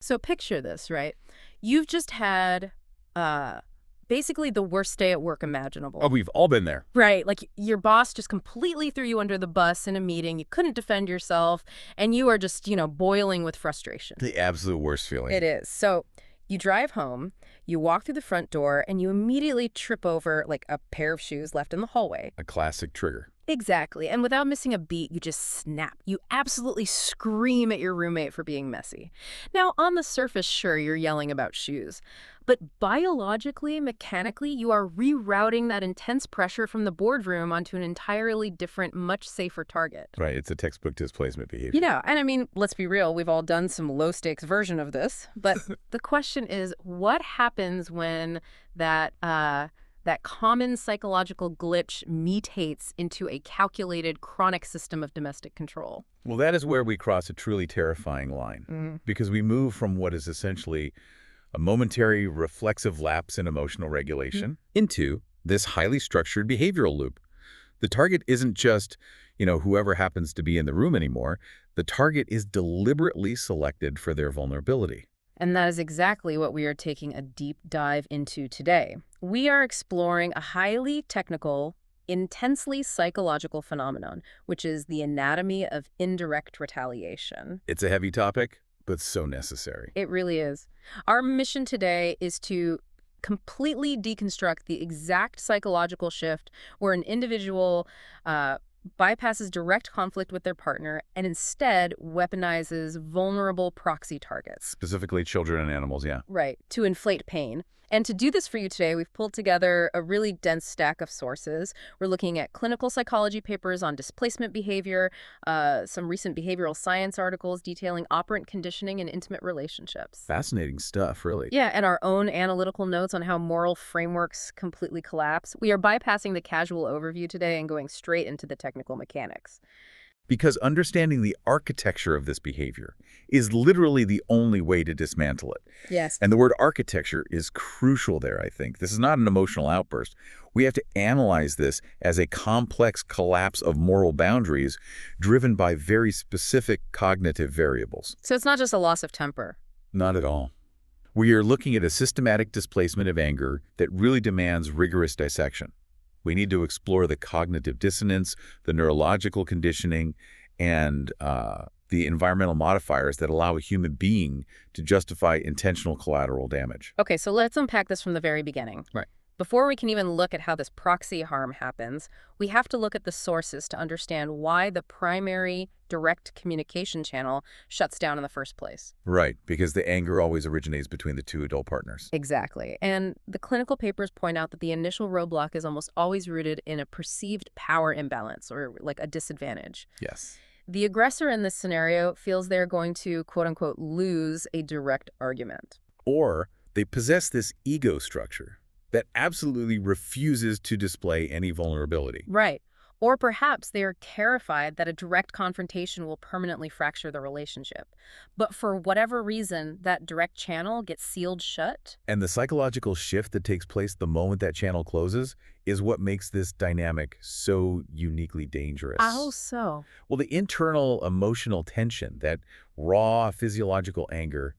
So picture this, right? You've just had uh, basically the worst day at work Oh, imaginable. we've all been there. Right, like your boss just completely threw you under the bus in a meeting. You couldn't defend yourself, and you are just, boiling with frustration. The absolute worst feeling. It is. So you drive home, you walk through the front door, and you immediately trip over like a pair of shoes left in the hallway. A classic trigger. Exactly. And without missing a beat, you just snap. You absolutely scream at your roommate for being messy. Now, on the surface, sure, you're yelling about shoes. But biologically, mechanically, you are rerouting that intense pressure from the boardroom onto an entirely different, much safer target. Right, it's a textbook displacement behavior. And I mean, let's be real, we've all done some low-stakes version of this. But the question is, what happens when that common psychological glitch mutates into a calculated chronic system of domestic control? Well, that is where we cross a truly terrifying line, because we move from what is essentially a momentary reflexive lapse in emotional regulation into this highly structured behavioral loop. The target isn't just, whoever happens to be in the room anymore. The target is deliberately selected for their vulnerability. And that is exactly what we are taking a deep dive into today. We are exploring a highly technical, intensely psychological phenomenon, which is the anatomy of indirect retaliation. It's a heavy topic, but so necessary. It really is. Our mission today is to completely deconstruct the exact psychological shift where an individual bypasses direct conflict with their partner and instead weaponizes vulnerable proxy targets. Specifically children and animals, yeah. Right, to inflate pain. And to do this for you today, we've pulled together a really dense stack of sources. We're looking at clinical psychology papers on displacement behavior, some recent behavioral science articles detailing operant conditioning in intimate relationships. Fascinating stuff, really. Yeah, and our own analytical notes on how moral frameworks completely collapse. We are bypassing the casual overview today and going straight into the technical mechanics. Because understanding the architecture of this behavior is literally the only way to dismantle it. Yes. And the word architecture is crucial there, I think. This is not an emotional outburst. We have to analyze this as a complex collapse of moral boundaries driven by very specific cognitive variables. So it's not just a loss of temper. Not at all. We are looking at a systematic displacement of anger that really demands rigorous dissection. We need to explore the cognitive dissonance, the neurological conditioning, and the environmental modifiers that allow a human being to justify intentional collateral damage. Okay, so let's unpack this from the very beginning. Right. Before we can even look at how this proxy harm happens, we have to look at the sources to understand why the primary direct communication channel shuts down in the first place. Right, because the anger always originates between the two adult partners. Exactly. And the clinical papers point out that the initial roadblock is almost always rooted in a perceived power imbalance or like a disadvantage. Yes. The aggressor in this scenario feels they're going to, quote unquote, lose a direct argument. Or they possess this ego structure that absolutely refuses to display any vulnerability. Right. Or perhaps they are terrified that a direct confrontation will permanently fracture the relationship. But for whatever reason, that direct channel gets sealed shut. And the psychological shift that takes place the moment that channel closes is what makes this dynamic so uniquely dangerous. How so? Well, the internal emotional tension, that raw physiological anger,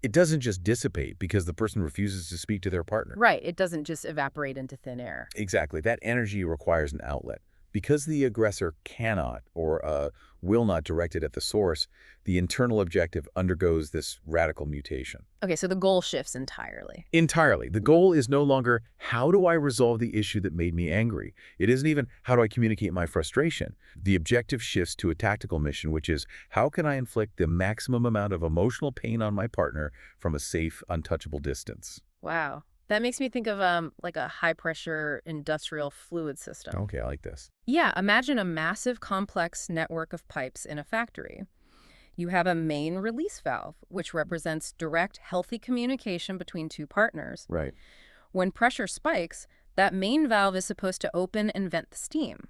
it doesn't just dissipate because the person refuses to speak to their partner. Right. It doesn't just evaporate into thin air. Exactly. That energy requires an outlet. Because the aggressor cannot or will not direct it at the source, the internal objective undergoes this radical mutation. Okay, so the goal shifts entirely. Entirely. The goal is no longer, how do I resolve the issue that made me angry? It isn't even, how do I communicate my frustration? The objective shifts to a tactical mission, which is, how can I inflict the maximum amount of emotional pain on my partner from a safe, untouchable distance? Wow. That makes me think of like a high-pressure industrial fluid system. Okay, I like this. Yeah, imagine a massive complex network of pipes in a factory. You have a main release valve, which represents direct, healthy communication between two partners. Right. When pressure spikes, that main valve is supposed to open and vent the steam.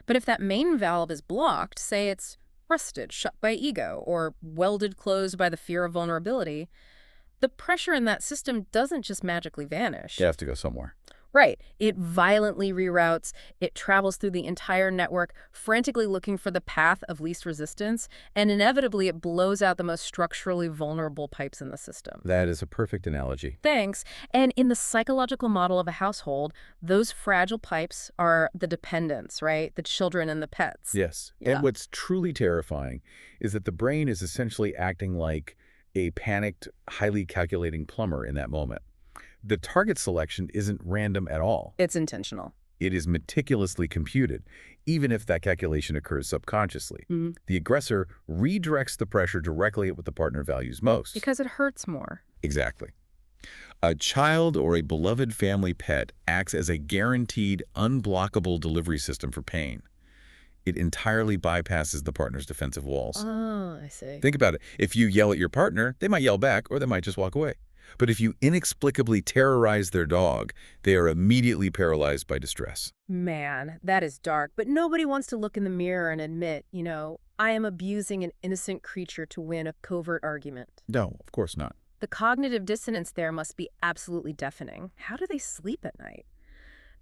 But if that main valve is blocked, say it's rusted, shut by ego, or welded closed by the fear of vulnerability, the pressure in that system doesn't just magically vanish. You have to go somewhere. Right. It violently reroutes, it travels through the entire network, frantically looking for the path of least resistance, and inevitably it blows out the most structurally vulnerable pipes in the system. That is a perfect analogy. Thanks. And in the psychological model of a household, those fragile pipes are the dependents, right? The children and the pets. Yes. Yeah. And what's truly terrifying is that the brain is essentially acting like a panicked, highly calculating plumber in that moment. The target selection isn't random at all. It's intentional. It is meticulously computed, even if that calculation occurs subconsciously. The aggressor redirects the pressure directly at what the partner values most. Because it hurts more. Exactly. A child or a beloved family pet acts as a guaranteed, unblockable delivery system for pain. It entirely bypasses the partner's defensive walls. Oh, I see. Think about it. If you yell at your partner, they might yell back or they might just walk away. But if you inexplicably terrorize their dog, they are immediately paralyzed by distress. Man, that is dark. But nobody wants to look in the mirror and admit, I am abusing an innocent creature to win a covert argument. No, of course not. The cognitive dissonance there must be absolutely deafening. How do they sleep at night?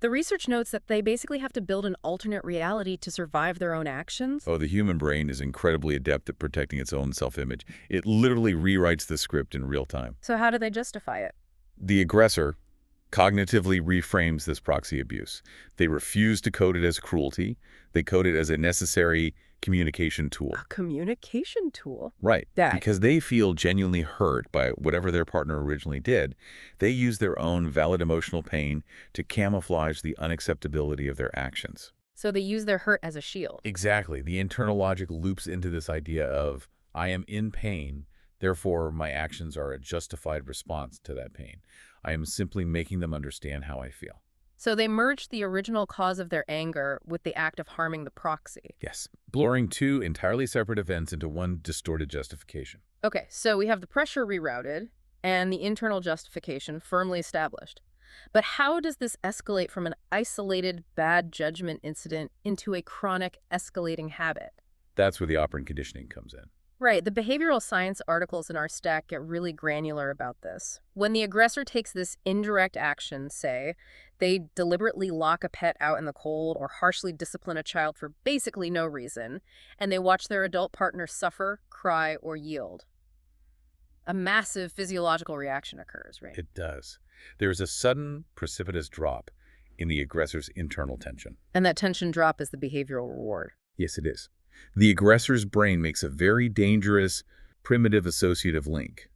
The research notes that they basically have to build an alternate reality to survive their own actions. Oh, the human brain is incredibly adept at protecting its own self-image. It literally rewrites the script in real time. So how do they justify it? The aggressor cognitively reframes this proxy abuse. They refuse to code it as cruelty. They code it as a necessary communication tool. A communication tool? Right. That. Because they feel genuinely hurt by whatever their partner originally did, they use their own valid emotional pain to camouflage the unacceptability of their actions. So they use their hurt as a shield. Exactly. The internal logic loops into this idea of, I am in pain, therefore my actions are a justified response to that pain. I am simply making them understand how I feel. So they merged the original cause of their anger with the act of harming the proxy. Yes, blurring two entirely separate events into one distorted justification. Okay, so we have the pressure rerouted and the internal justification firmly established. But how does this escalate from an isolated bad judgment incident into a chronic escalating habit? That's where the operant conditioning comes in. Right, the behavioral science articles in our stack get really granular about this. When the aggressor takes this indirect action, say, they deliberately lock a pet out in the cold or harshly discipline a child for basically no reason, and they watch their adult partner suffer, cry, or yield. A massive physiological reaction occurs, right? It does. There is a sudden, precipitous drop in the aggressor's internal tension. And that tension drop is the behavioral reward. Yes, it is. The aggressor's brain makes a very dangerous, primitive associative link.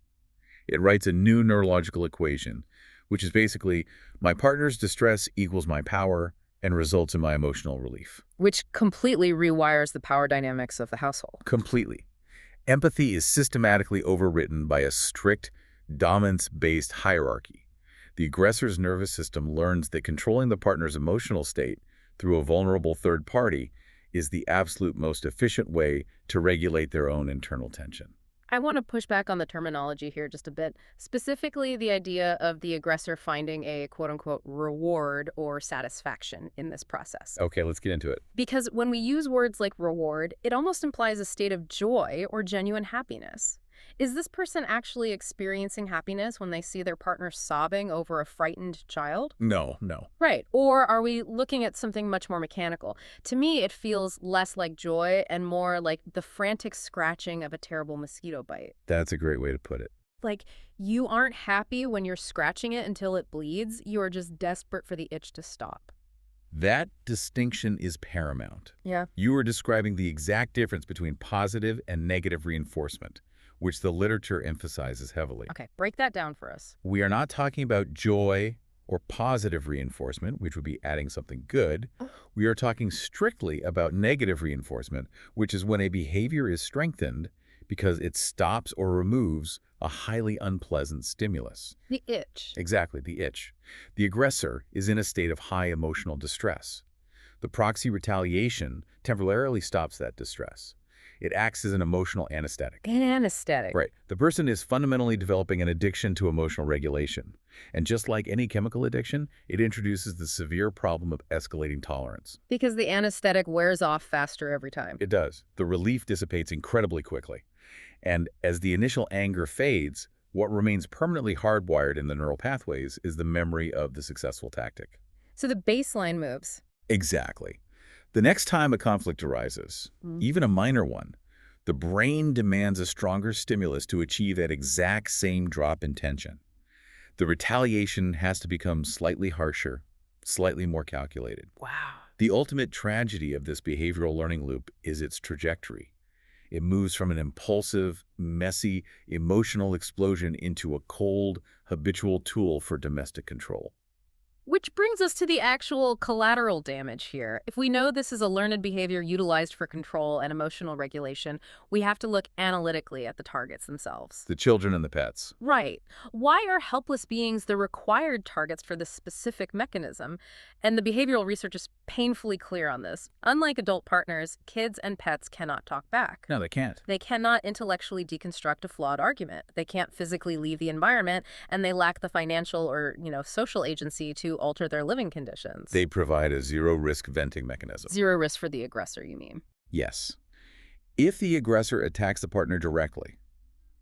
It writes a new neurological equation, which is basically, my partner's distress equals my power and results in my emotional relief. Which completely rewires the power dynamics of the household. Completely. Empathy is systematically overwritten by a strict, dominance-based hierarchy. The aggressor's nervous system learns that controlling the partner's emotional state through a vulnerable third party is the absolute most efficient way to regulate their own internal tension. I want to push back on the terminology here just a bit, specifically the idea of the aggressor finding a quote-unquote reward or satisfaction in this process. Okay, let's get into it. Because when we use words like reward, it almost implies a state of joy or genuine happiness. Is this person actually experiencing happiness when they see their partner sobbing over a frightened child? No. Right. Or are we looking at something much more mechanical? To me, it feels less like joy and more like the frantic scratching of a terrible mosquito bite. That's a great way to put it. Like, you aren't happy when you're scratching it until it bleeds. You are just desperate for the itch to stop. That distinction is paramount. Yeah. You are describing the exact difference between positive and negative reinforcement, which the literature emphasizes heavily. Okay, break that down for us. We are not talking about joy or positive reinforcement, which would be adding something good. We are talking strictly about negative reinforcement, which is when a behavior is strengthened because it stops or removes a highly unpleasant stimulus. The itch. Exactly, the itch. The aggressor is in a state of high emotional distress. The proxy retaliation temporarily stops that distress. It acts as an emotional anesthetic. Anesthetic. Right. The person is fundamentally developing an addiction to emotional regulation. And just like any chemical addiction, it introduces the severe problem of escalating tolerance. Because the anesthetic wears off faster every time. It does. The relief dissipates incredibly quickly. And as the initial anger fades, What remains permanently hardwired in the neural pathways is the memory of the successful tactic. So the baseline moves. Exactly. The next time a conflict arises, even a minor one, the brain demands a stronger stimulus to achieve that exact same drop in tension. The retaliation has to become slightly harsher, slightly more calculated. Wow. The ultimate tragedy of this behavioral learning loop is its trajectory. It moves from an impulsive, messy, emotional explosion into a cold, habitual tool for domestic control. Which brings us to the actual collateral damage here. If we know this is a learned behavior utilized for control and emotional regulation, we have to look analytically at the targets themselves. The children and the pets. Right. Why are helpless beings the required targets for this specific mechanism? And the behavioral research is painfully clear on this. Unlike adult partners, kids and pets cannot talk back. No, they can't. They cannot intellectually deconstruct a flawed argument. They can't physically leave the environment, and they lack the financial or, social agency to alter their living conditions. They provide a zero-risk venting mechanism. Zero risk for the aggressor, you mean? Yes. If the aggressor attacks the partner directly,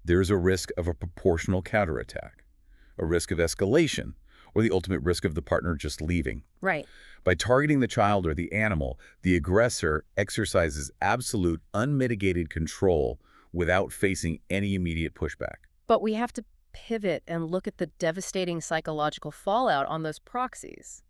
there is a risk of a proportional counterattack, a risk of escalation, or the ultimate risk of the partner just leaving. Right. By targeting the child or the animal, the aggressor exercises absolute, unmitigated control without facing any immediate pushback. But we have to pivot and look at the devastating psychological fallout on those proxies.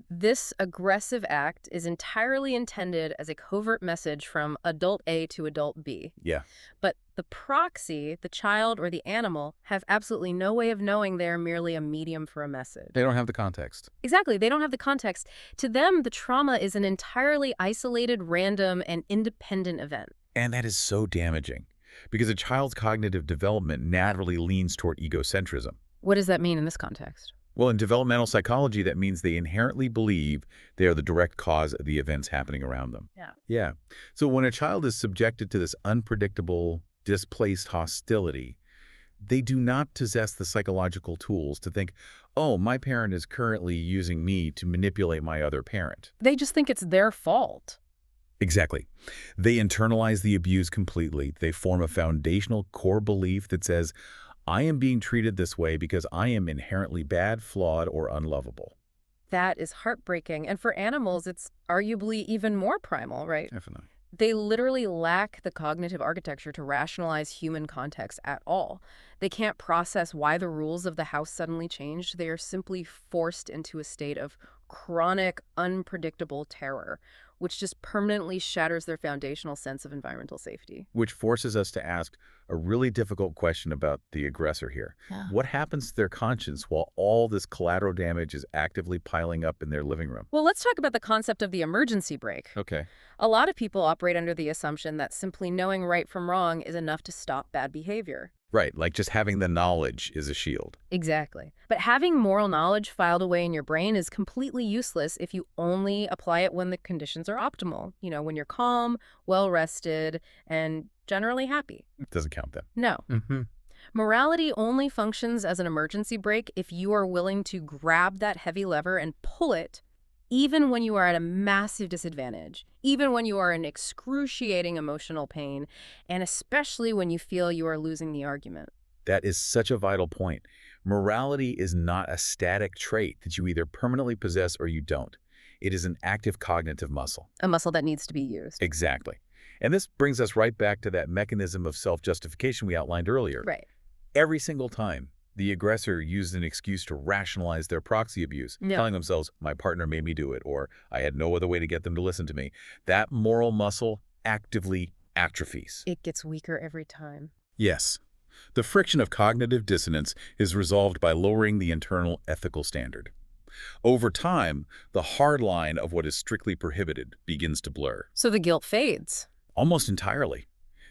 This aggressive act is entirely intended as a covert message from adult A to adult B. Yeah. But the proxy, the child or the animal, have absolutely no way of knowing they're merely a medium for a message. They don't have the context. Exactly. They don't have the context. To them, the trauma is an entirely isolated, random, and independent event. And that is so damaging, because a child's cognitive development naturally leans toward egocentrism. What does that mean in this context? Well, in developmental psychology, that means they inherently believe they are the direct cause of the events happening around them. Yeah. So when a child is subjected to this unpredictable, displaced hostility, they do not possess the psychological tools to think, oh, my parent is currently using me to manipulate my other parent. They just think it's their fault. Exactly. They internalize the abuse completely. They form a foundational core belief that says, I am being treated this way because I am inherently bad, flawed, or unlovable. That is heartbreaking. And for animals, it's arguably even more primal, right? Definitely. They literally lack the cognitive architecture to rationalize human context at all. They can't process why the rules of the house suddenly changed. They are simply forced into a state of chronic, unpredictable terror, which just permanently shatters their foundational sense of environmental safety. Which forces us to ask a really difficult question about the aggressor here. Yeah. What happens to their conscience while all this collateral damage is actively piling up in their living room? Well, let's talk about the concept of the emergency brake. Okay. A lot of people operate under the assumption that simply knowing right from wrong is enough to stop bad behavior. Right, like just having the knowledge is a shield. Exactly. But having moral knowledge filed away in your brain is completely useless if you only apply it when the conditions are optimal. When you're calm, well-rested, and generally happy. It doesn't count then. No. Morality only functions as an emergency brake if you are willing to grab that heavy lever and pull it, even when you are at a massive disadvantage, even when you are in excruciating emotional pain, and especially when you feel you are losing the argument. That is such a vital point. Morality is not a static trait that you either permanently possess or you don't. It is an active cognitive muscle. A muscle that needs to be used. Exactly. And this brings us right back to that mechanism of self-justification we outlined earlier. Right. Every single time the aggressor used an excuse to rationalize their proxy abuse, telling themselves, my partner made me do it, or I had no other way to get them to listen to me, that moral muscle actively atrophies. It gets weaker every time. Yes. The friction of cognitive dissonance is resolved by lowering the internal ethical standard. Over time, the hard line of what is strictly prohibited begins to blur. So the guilt fades. Almost entirely.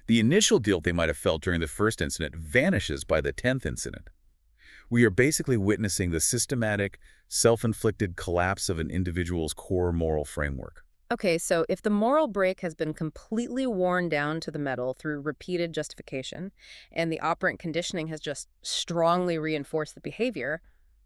The initial guilt they might have felt during the first incident vanishes by the 10th incident. We are basically witnessing the systematic, self-inflicted collapse of an individual's core moral framework. Okay, so if the moral brake has been completely worn down to the metal through repeated justification, and the operant conditioning has just strongly reinforced the behavior,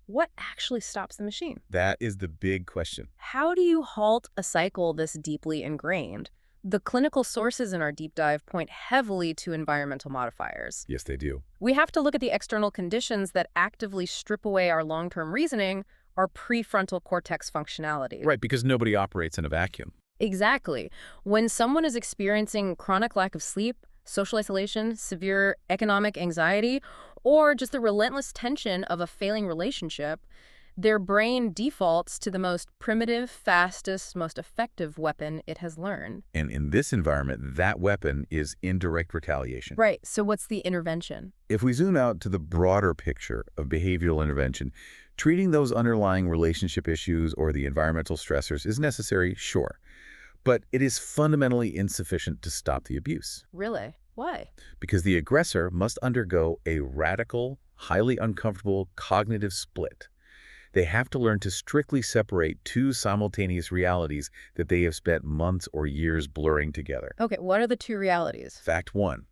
what actually stops the machine? That is the big question. How do you halt a cycle this deeply ingrained? The clinical sources in our deep dive point heavily to environmental modifiers. Yes, they do. We have to look at the external conditions that actively strip away our long-term reasoning, our prefrontal cortex functionality. Right, because nobody operates in a vacuum. Exactly. When someone is experiencing chronic lack of sleep, social isolation, severe economic anxiety, or just the relentless tension of a failing relationship, their brain defaults to the most primitive, fastest, most effective weapon it has learned. And in this environment, that weapon is indirect retaliation. Right, so what's the intervention? If we zoom out to the broader picture of behavioral intervention, treating those underlying relationship issues or the environmental stressors is necessary, sure. But it is fundamentally insufficient to stop the abuse. Really? Why? Because the aggressor must undergo a radical, highly uncomfortable cognitive split. They have to learn to strictly separate two simultaneous realities that they have spent months or years blurring together. Okay, what are the two realities? Fact 1.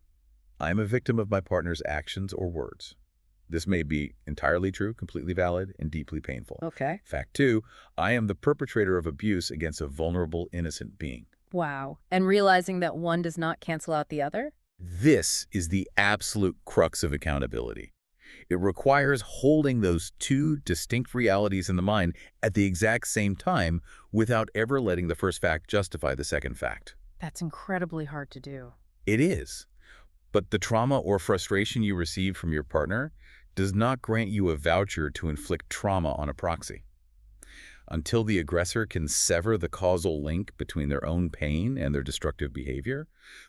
I am a victim of my partner's actions or words. This may be entirely true, completely valid, and deeply painful. Okay. Fact 2. I am the perpetrator of abuse against a vulnerable, innocent being. Wow. And realizing that one does not cancel out the other? This is the absolute crux of accountability. It requires holding those two distinct realities in the mind at the exact same time without ever letting the first fact justify the second fact. That's incredibly hard to do. It is. But the trauma or frustration you receive from your partner does not grant you a voucher to inflict trauma on a proxy. Until the aggressor can sever the causal link between their own pain and their destructive behavior,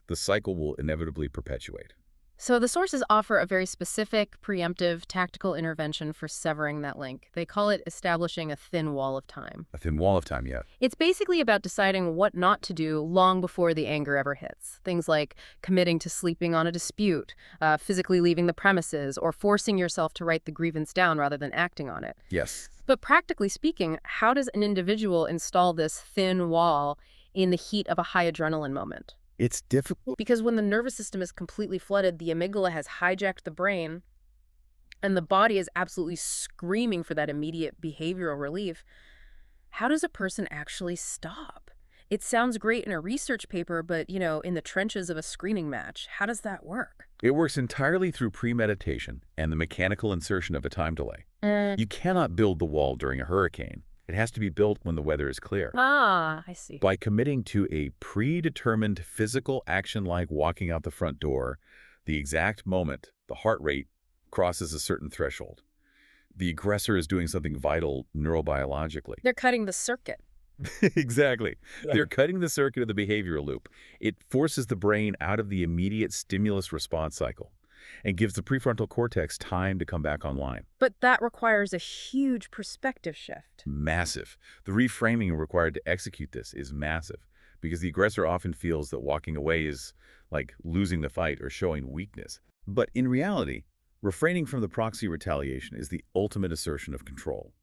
the cycle will inevitably perpetuate. So the sources offer a very specific, preemptive, tactical intervention for severing that link. They call it establishing a thin wall of time. A thin wall of time, yeah. It's basically about deciding what not to do long before the anger ever hits. Things like committing to sleeping on a dispute, physically leaving the premises, or forcing yourself to write the grievance down rather than acting on it. Yes. But practically speaking, how does an individual install this thin wall in the heat of a high adrenaline moment? It's difficult. Because when the nervous system is completely flooded, the amygdala has hijacked the brain, and the body is absolutely screaming for that immediate behavioral relief. How does a person actually stop? It sounds great in a research paper, but, in the trenches of a screaming match, how does that work? It works entirely through premeditation and the mechanical insertion of a time delay. You cannot build the wall during a hurricane. It has to be built when the weather is clear. Ah, I see. By committing to a predetermined physical action like walking out the front door, the exact moment the heart rate crosses a certain threshold, the aggressor is doing something vital neurobiologically. They're cutting the circuit. Exactly. Yeah. They're cutting the circuit of the behavioral loop. It forces the brain out of the immediate stimulus response cycle and gives the prefrontal cortex time to come back online. But that requires a huge perspective shift. Massive. The reframing required to execute this is massive because the aggressor often feels that walking away is like losing the fight or showing weakness. But in reality, refraining from the proxy retaliation is the ultimate assertion of control.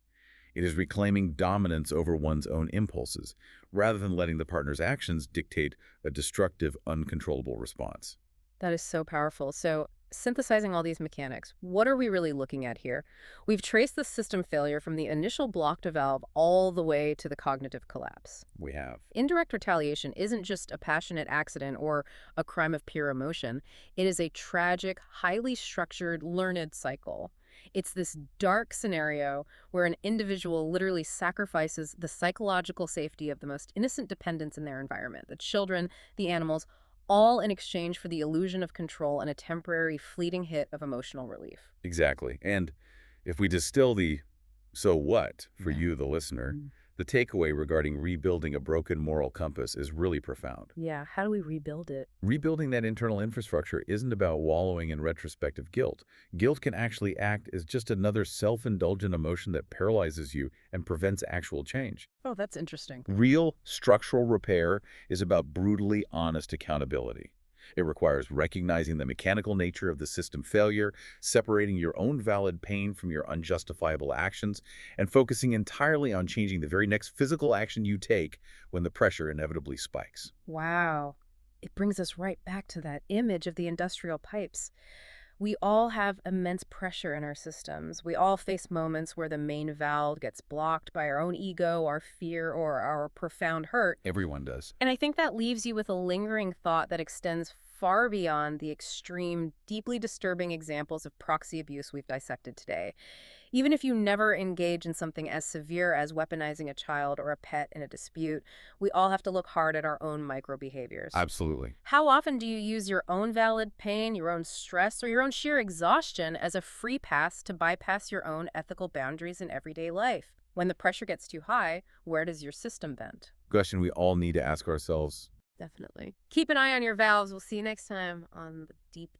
It is reclaiming dominance over one's own impulses, rather than letting the partner's actions dictate a destructive, uncontrollable response. That is so powerful. So, synthesizing all these mechanics, what are we really looking at here? We've traced the system failure from the initial block to valve all the way to the cognitive collapse. We have. Indirect retaliation isn't just a passionate accident or a crime of pure emotion. It is a tragic, highly structured, learned cycle. It's this dark scenario where an individual literally sacrifices the psychological safety of the most innocent dependents in their environment, the children, the animals, all in exchange for the illusion of control and a temporary fleeting hit of emotional relief. Exactly. And if we distill the so what for you, the listener, the takeaway regarding rebuilding a broken moral compass is really profound. Yeah, how do we rebuild it? Rebuilding that internal infrastructure isn't about wallowing in retrospective guilt. Guilt can actually act as just another self-indulgent emotion that paralyzes you and prevents actual change. Oh, that's interesting. Real structural repair is about brutally honest accountability. It requires recognizing the mechanical nature of the system failure, separating your own valid pain from your unjustifiable actions, and focusing entirely on changing the very next physical action you take when the pressure inevitably spikes. Wow. It brings us right back to that image of the industrial pipes. We all have immense pressure in our systems. We all face moments where the main valve gets blocked by our own ego, our fear, or our profound hurt. Everyone does. And I think that leaves you with a lingering thought that extends far beyond the extreme, deeply disturbing examples of proxy abuse we've dissected today. Even if you never engage in something as severe as weaponizing a child or a pet in a dispute, we all have to look hard at our own microbehaviors. Absolutely. How often do you use your own valid pain, your own stress, or your own sheer exhaustion as a free pass to bypass your own ethical boundaries in everyday life? When the pressure gets too high, where does your system bend? Question we all need to ask ourselves. Definitely. Keep an eye on your valves. We'll see you next time on the Deep